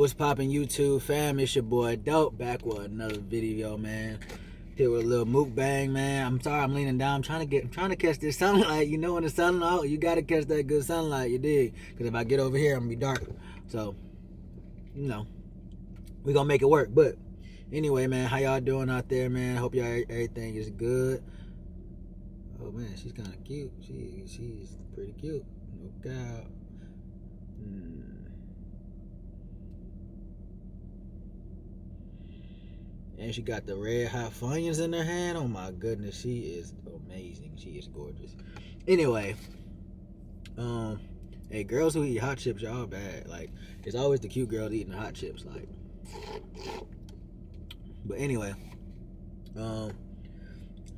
What's poppin' YouTube fam? It's your boy Dope back with another video, man. Here with a little mukbang, man. I'm sorry I'm leaning down. I'm trying to catch this sunlight. You know when the sunlight out, you gotta catch that good sunlight, you dig? Cause if I get over here, I'm gonna be dark. So, you know, we gonna make it work. But anyway, man, how y'all doing out there, man? Hope y'all everything is good. Oh man, she's kinda cute. She's pretty cute. No doubt. And she got the red hot Funyuns in her hand. Oh my goodness, she is amazing. She is gorgeous. Anyway, hey, girls who eat hot chips, y'all bad. Like, it's always the cute girls eating the hot chips. Like, but anyway, if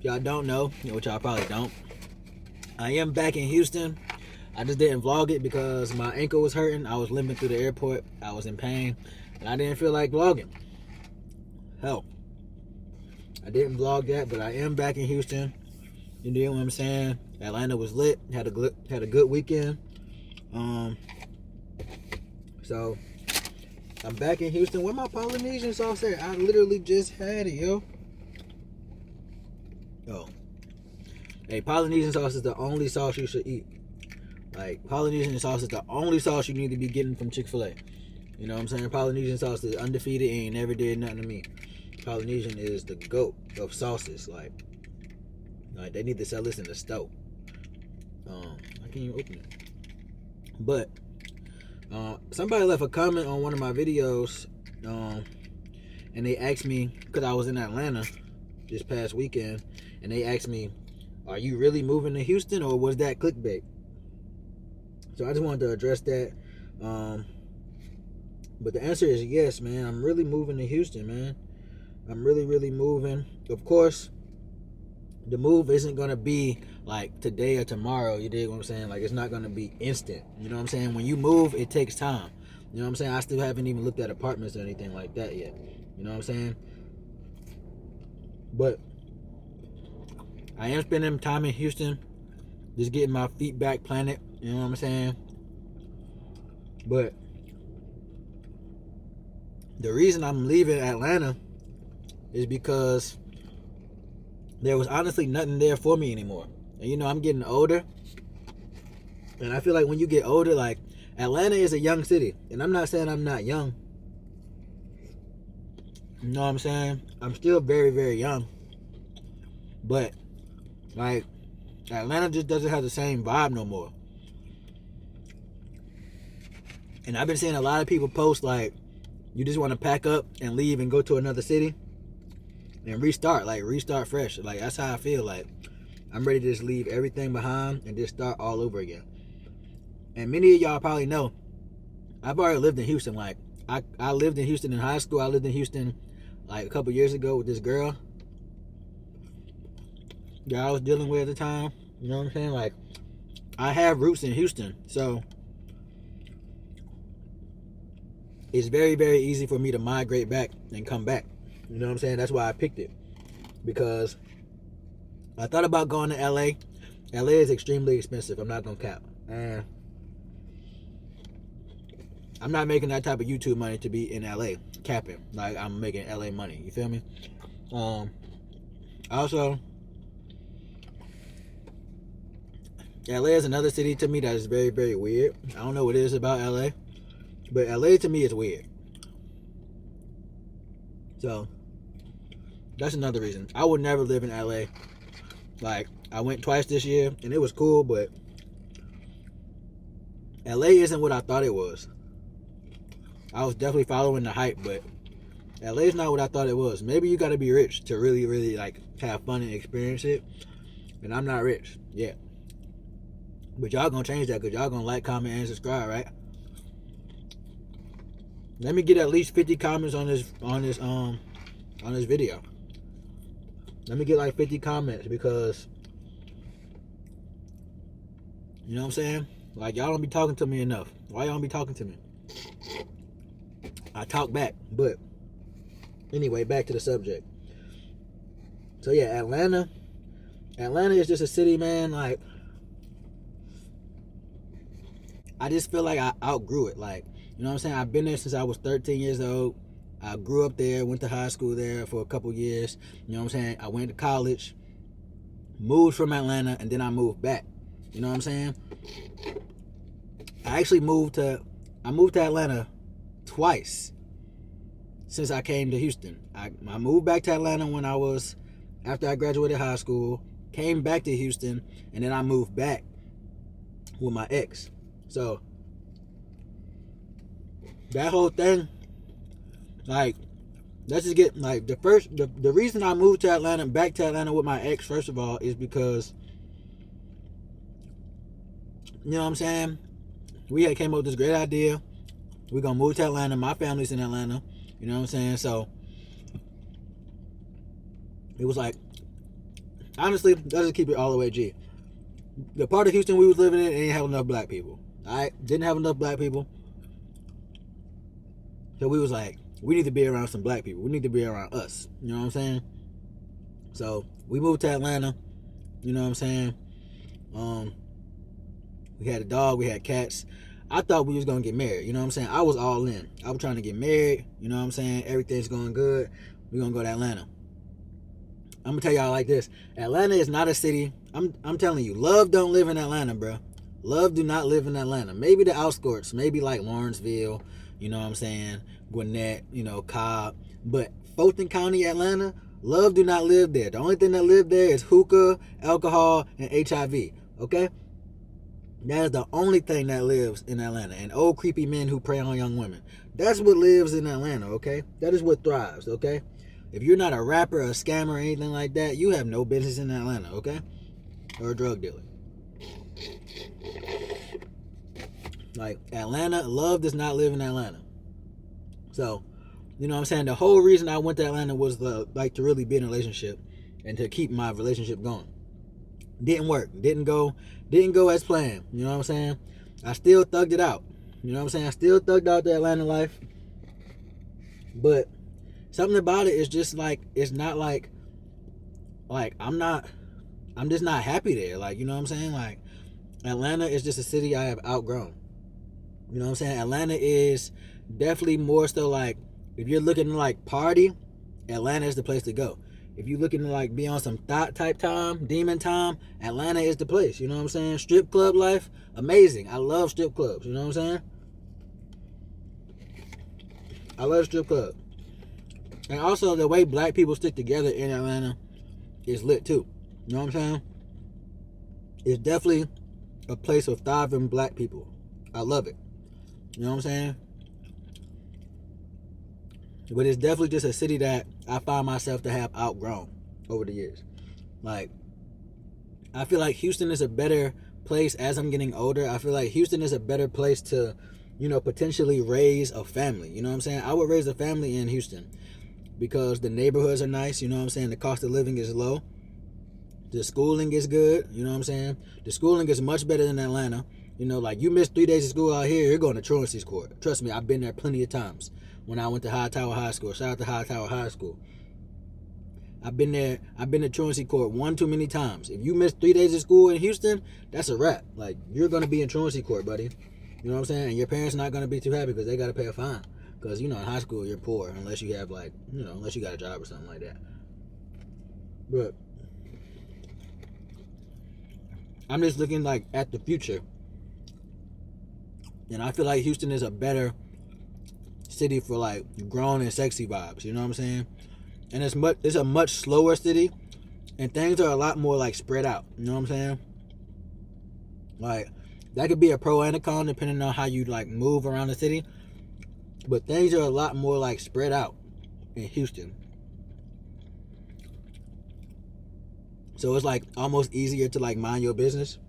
y'all don't know, which y'all probably don't, I am back in Houston. I just didn't vlog it because my ankle was hurting. I was limping through the airport. I was in pain, and I didn't feel like vlogging. Hell, I didn't vlog that, but I am back in Houston. You know what I'm saying? Atlanta was lit. Had a good weekend. So I'm back in Houston. Where my Polynesian sauce at? I literally just had it, yo. Oh, hey, Polynesian sauce is the only sauce you should eat. Like, Polynesian sauce is the only sauce you need to be getting from Chick-Fil-A. You know what I'm saying? Polynesian sauce is undefeated, ain't never did nothing to me. Polynesian is the GOAT of sauces. Like they need to sell this in the store. I can't even open it. But somebody left a comment on one of my videos, and they asked me, because I was in Atlanta this past weekend, and they asked me, are you really moving to Houston, or was that clickbait? So I just wanted to address that. But the answer is yes, man. I'm really moving to Houston, man. I'm really moving. Of course, the move isn't going to be like today or tomorrow. You dig what I'm saying? Like, it's not going to be instant. You know what I'm saying? When you move, it takes time. You know what I'm saying? I still haven't even looked at apartments or anything like that yet. You know what I'm saying? But I am spending time in Houston, just getting my feet back planted. You know what I'm saying? But the reason I'm leaving Atlanta is because there was honestly nothing there for me anymore. And you know, I'm getting older, and I feel like when you get older, like, Atlanta is a young city, and I'm not saying I'm not young. You know what I'm saying? I'm still very young, but like, Atlanta just doesn't have the same vibe no more. And I've been seeing a lot of people post like, you just want to pack up and leave and go to another city and restart fresh. Like, that's how I feel. Like, I'm ready to just leave everything behind and just start all over again. And many of y'all probably know, I've already lived in Houston. Like, I lived in Houston in high school. I lived in Houston like a couple years ago with this girl that I was dealing with at the time. You know what I'm saying? Like, I have roots in Houston, so it's very easy for me to migrate back and come back. You know what I'm saying? That's why I picked it, because I thought about going to LA. LA is extremely expensive. I'm not gonna cap. And I'm not making that type of YouTube money to be in LA capping. Like, I'm making LA money. You feel me? Also, LA is another city to me that is very weird. I don't know what it is about LA, but LA to me is weird. So that's another reason. I would never live in LA. Like, I went twice this year and it was cool, but LA isn't what I thought it was. I was definitely following the hype, but LA is not what I thought it was. Maybe you gotta be rich to really like have fun and experience it. And I'm not rich yet. But y'all gonna change that, because y'all gonna like, comment, and subscribe, right? Let me get at least 50 comments on this video. Let me get like 50 comments, because you know what I'm saying? Like, y'all don't be talking to me enough. Why y'all don't be talking to me? I talk back. But anyway, back to the subject. So yeah, Atlanta is just a city, man. Like, I just feel like I outgrew it. Like, You know what I'm saying? I've been there since I was 13 years old. I grew up there, went to high school there for a couple years. You know what I'm saying? I went to college, moved from Atlanta, and then I moved back. You know what I'm saying? I actually moved to Atlanta twice since I came to Houston. I moved back to Atlanta after I graduated high school, came back to Houston, and then I moved back with my ex. So that whole thing, like, let's just get, like, the reason I moved to Atlanta, back to Atlanta with my ex, first of all, is because, you know what I'm saying, we had came up with this great idea. We're gonna move to Atlanta. My family's in Atlanta. You know what I'm saying? So it was like, honestly, let's just keep it all the way G. The part of Houston we was living in didn't have enough black people. Alright? Didn't have enough black people. So we was like, we need to be around some black people. We need to be around us. You know what I'm saying? So we moved to Atlanta. You know what I'm saying? We had a dog, we had cats. I thought we was gonna get married. You know what I'm saying? I was all in. I was trying to get married. You know what I'm saying? Everything's going good. We're gonna go to Atlanta. I'm gonna tell y'all like this. Atlanta is not a city. I'm telling you, love don't live in Atlanta, bro. Love do not live in Atlanta. Maybe the outskirts, maybe like Lawrenceville, you know what I'm saying? Gwinnett, you know, Cobb. But Fulton County, Atlanta, love do not live there. The only thing that live there is hookah, alcohol, and HIV. Okay? That is the only thing that lives in Atlanta. And old creepy men who prey on young women. That's what lives in Atlanta, okay? That is what thrives, okay? If you're not a rapper, a scammer, or anything like that, you have no business in Atlanta, okay? Or a drug dealer. Like, Atlanta, love does not live in Atlanta. So, you know what I'm saying? The whole reason I went to Atlanta was to really be in a relationship and to keep my relationship going. Didn't work. Didn't go as planned. You know what I'm saying? I still thugged it out. You know what I'm saying? I still thugged out the Atlanta life. But something about it is just like, it's not like I'm just not happy there. Like, you know what I'm saying? Like, Atlanta is just a city I have outgrown. You know what I'm saying? Atlanta is definitely more so like, if you're looking to like party, Atlanta is the place to go. If you're looking to like be on some thought type time, demon time, Atlanta is the place. You know what I'm saying? Strip club life, amazing. I love strip clubs. You know what I'm saying? I love strip clubs. And also the way black people stick together in Atlanta is lit too. You know what I'm saying? It's definitely a place of thriving black people. I love it. You know what I'm saying? But it's definitely just a city that I find myself to have outgrown over the years. Like, I feel like Houston is a better place as I'm getting older. I feel like Houston is a better place to, you know, potentially raise a family. You know what I'm saying? I would raise a family in Houston because the neighborhoods are nice. You know what I'm saying? The cost of living is low. The schooling is good. You know what I'm saying? The schooling is much better than Atlanta. You know, like, you miss 3 days of school out here, you're going to truancy's court. Trust me, I've been there plenty of times. When I went to Hightower High School. Shout out to Hightower High School. I've been to truancy court one too many times. If you miss 3 days of school in Houston, that's a wrap. Like, you're going to be in truancy court, buddy. You know what I'm saying? And your parents not going to be too happy because they got to pay a fine. Because, you know, in high school, you're poor unless you have, like, you know, unless you got a job or something like that. But I'm just looking, like, at the future. And I feel like Houston is a better city for like grown and sexy vibes, you know what I'm saying? And it's a much slower city, and things are a lot more like spread out, you know what I'm saying? Like, that could be a pro and a con depending on how you like move around the city, but things are a lot more like spread out in Houston. So it's like almost easier to like mind your business,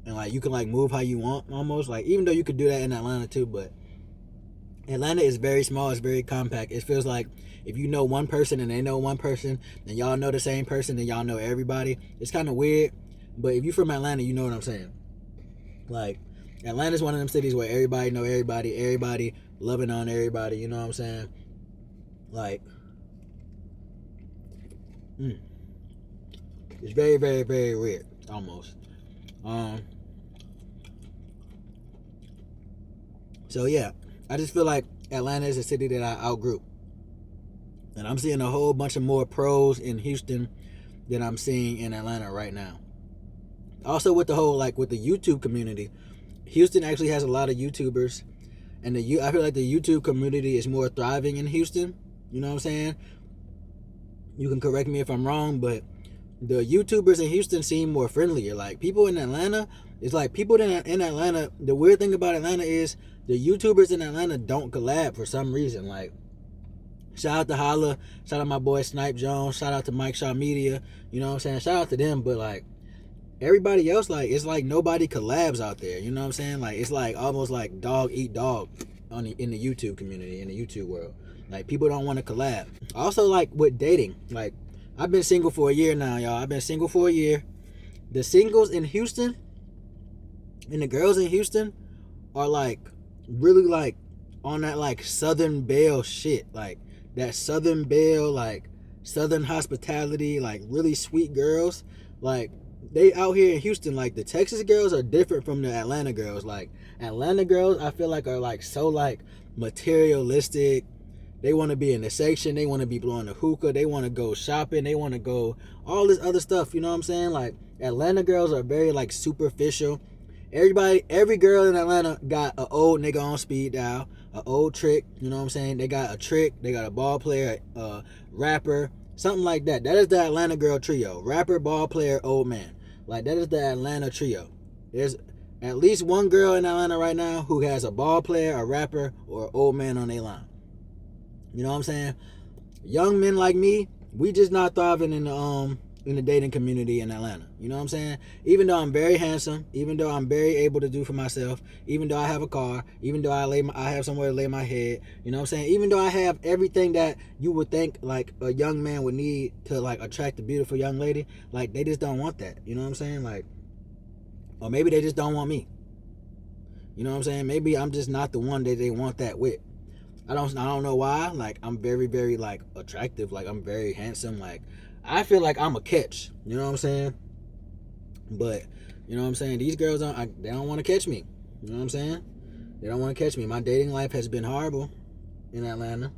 and like you can like move how you want almost, like, even though you could do that in Atlanta too, but Atlanta is very small, it's very compact. It feels like if you know one person and they know one person, and y'all know the same person, and y'all know everybody. It's kind of weird, but if you're from Atlanta, you know what I'm saying. Like, Atlanta's one of them cities where everybody know everybody loving on everybody, you know what I'm saying? Like, it's very, very, very weird, almost. So yeah, I just feel like Atlanta is a city that I outgrew. And I'm seeing a whole bunch of more pros in Houston than I'm seeing in Atlanta right now. Also with the whole, like, with the YouTube community, Houston actually has a lot of YouTubers. And I feel like the YouTube community is more thriving in Houston. You know what I'm saying? You can correct me if I'm wrong, but the YouTubers in Houston seem more friendlier. Like, people in Atlanta, it's like people in Atlanta, the weird thing about Atlanta is the YouTubers in Atlanta don't collab for some reason. Like, shout out to Holla, shout out my boy Snipe Jones, shout out to Mike Shaw Media, you know what I'm saying? Shout out to them, but like, everybody else, like, it's like nobody collabs out there, you know what I'm saying? Like, it's like almost like dog eat dog in the YouTube community, in the YouTube world. Like, people don't want to collab. Also, like, with dating, like, I've been single for a year now, y'all. I've been single for a year. The singles in Houston and the girls in Houston are, like, really, like, on that, like, Southern Belle shit. Like, that Southern Belle, like, Southern hospitality, like, really sweet girls. Like, they out here in Houston, like, the Texas girls are different from the Atlanta girls. Like, Atlanta girls, I feel like, are, like, so, like, materialistic. They want to be in the section. They want to be blowing the hookah. They want to go shopping. They want to go all this other stuff. You know what I'm saying? Like, Atlanta girls are very, like, superficial. Every girl in Atlanta got an old nigga on speed dial, an old trick. You know what I'm saying? They got a trick. They got a ball player, a rapper, something like that. That is the Atlanta girl trio. Rapper, ball player, old man. Like, that is the Atlanta trio. There's at least one girl in Atlanta right now who has a ball player, a rapper, or an old man on their line. You know what I'm saying? Young men like me, we just not thriving in the dating community in Atlanta. You know what I'm saying? Even though I'm very handsome, even though I'm very able to do for myself, even though I have a car, even though I have somewhere to lay my head, you know what I'm saying? Even though I have everything that you would think, like, a young man would need to, like, attract a beautiful young lady, like, they just don't want that. You know what I'm saying? Like, or maybe they just don't want me. You know what I'm saying? Maybe I'm just not the one that they want that with. I don't know why. Like, I'm very, very, like, attractive. Like, I'm very handsome. Like, I feel like I'm a catch. You know what I'm saying? But, you know what I'm saying? These girls, they don't want to catch me. You know what I'm saying? They don't want to catch me. My dating life has been horrible in Atlanta.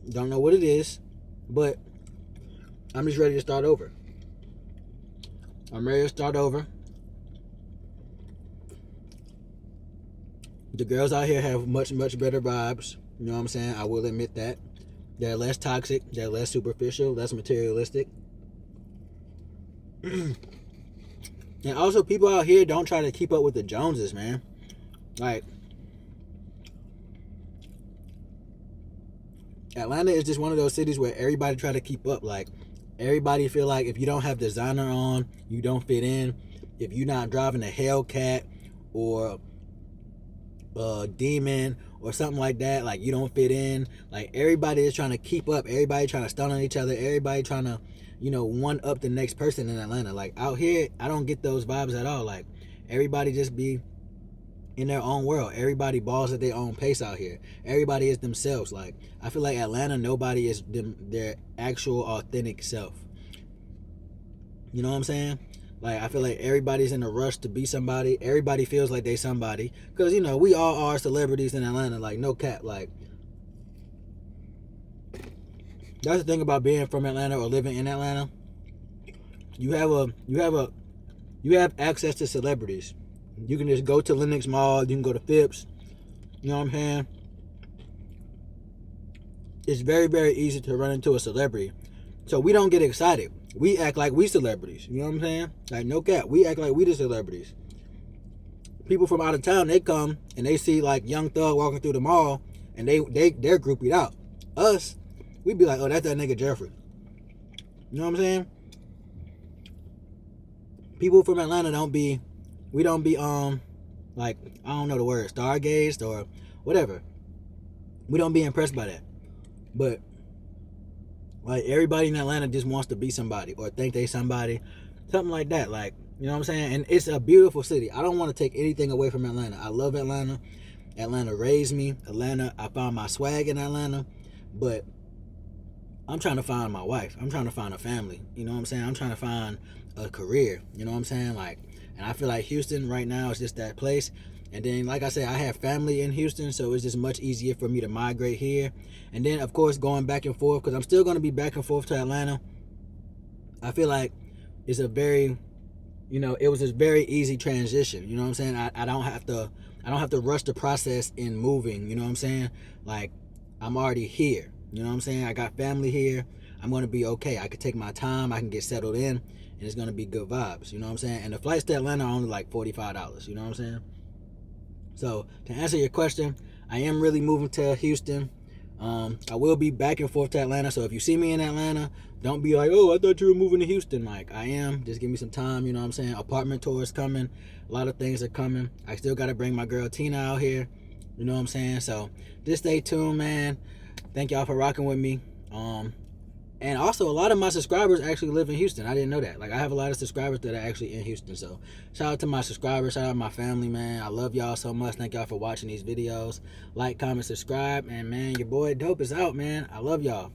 Don't know what it is, but I'm just ready to start over. I'm ready to start over. The girls out here have much, much better vibes. You know what I'm saying? I will admit that. They're less toxic. They're less superficial. Less materialistic. And also, people out here don't try to keep up with the Joneses, man. Like, Atlanta is just one of those cities where everybody try to keep up. Like, everybody feel like if you don't have designer on, you don't fit in. If you're not driving a Hellcat or Demon or something like that, like, you don't fit in. Like, everybody is trying to keep up. Everybody trying to stun on each other. Everybody trying to, you know, one up the next person in Atlanta. Like, out here, I don't get those vibes at all. Like, everybody just be in their own world. Everybody balls at their own pace out here. Everybody is themselves. Like, I feel like Atlanta, nobody is their actual authentic self. You know what I'm saying? Like, I feel like everybody's in a rush to be somebody. Everybody feels like they somebody. Because, you know, we all are celebrities in Atlanta. Like, no cap. Like, that's the thing about being from Atlanta or living in Atlanta. You have access to celebrities. You can just go to Lenox Mall. You can go to Phipps. You know what I'm saying? It's very, very easy to run into a celebrity. So we don't get excited. We act like we celebrities. You know what I'm saying? Like, no cap. We act like we the celebrities. People from out of town, they come and they see, like, Young Thug walking through the mall and they're groupied out. Us, we be like, oh, that's that nigga Jeffrey. You know what I'm saying? People from Atlanta we don't be like, I don't know the word, stargazed or whatever. We don't be impressed by that. But, like, everybody in Atlanta just wants to be somebody or think they somebody. Something like that. Like, you know what I'm saying? And it's a beautiful city. I don't want to take anything away from Atlanta. I love Atlanta. Atlanta raised me. I found my swag in Atlanta. But I'm trying to find my wife. I'm trying to find a family. You know what I'm saying? I'm trying to find a career. You know what I'm saying? Like, and I feel like Houston right now is just that place. And then, like I said, I have family in Houston, so it's just much easier for me to migrate here. And then, of course, going back and forth, because I'm still going to be back and forth to Atlanta. I feel like it's a very, it was a very easy transition. You know what I'm saying? I don't have to rush the process in moving. You know what I'm saying? Like, I'm already here. You know what I'm saying? I got family here. I'm going to be okay. I can take my time. I can get settled in, and it's going to be good vibes. You know what I'm saying? And the flights to Atlanta are only like $45. You know what I'm saying? So to answer your question, I am really moving to Houston. I will be back and forth to Atlanta. So if you see me in Atlanta, don't be like, oh, I thought you were moving to Houston. Like, I am. Just give me some time. You know what I'm saying? Apartment tour is coming. A lot of things are coming. I still got to bring my girl Tina out here. You know what I'm saying? So just stay tuned, man. Thank y'all for rocking with me. And also, a lot of my subscribers actually live in Houston. I didn't know that. Like, I have a lot of subscribers that are actually in Houston. So, shout out to my subscribers. Shout out to my family, man. I love y'all so much. Thank y'all for watching these videos. Like, comment, subscribe. And, man, your boy Dope is out, man. I love y'all.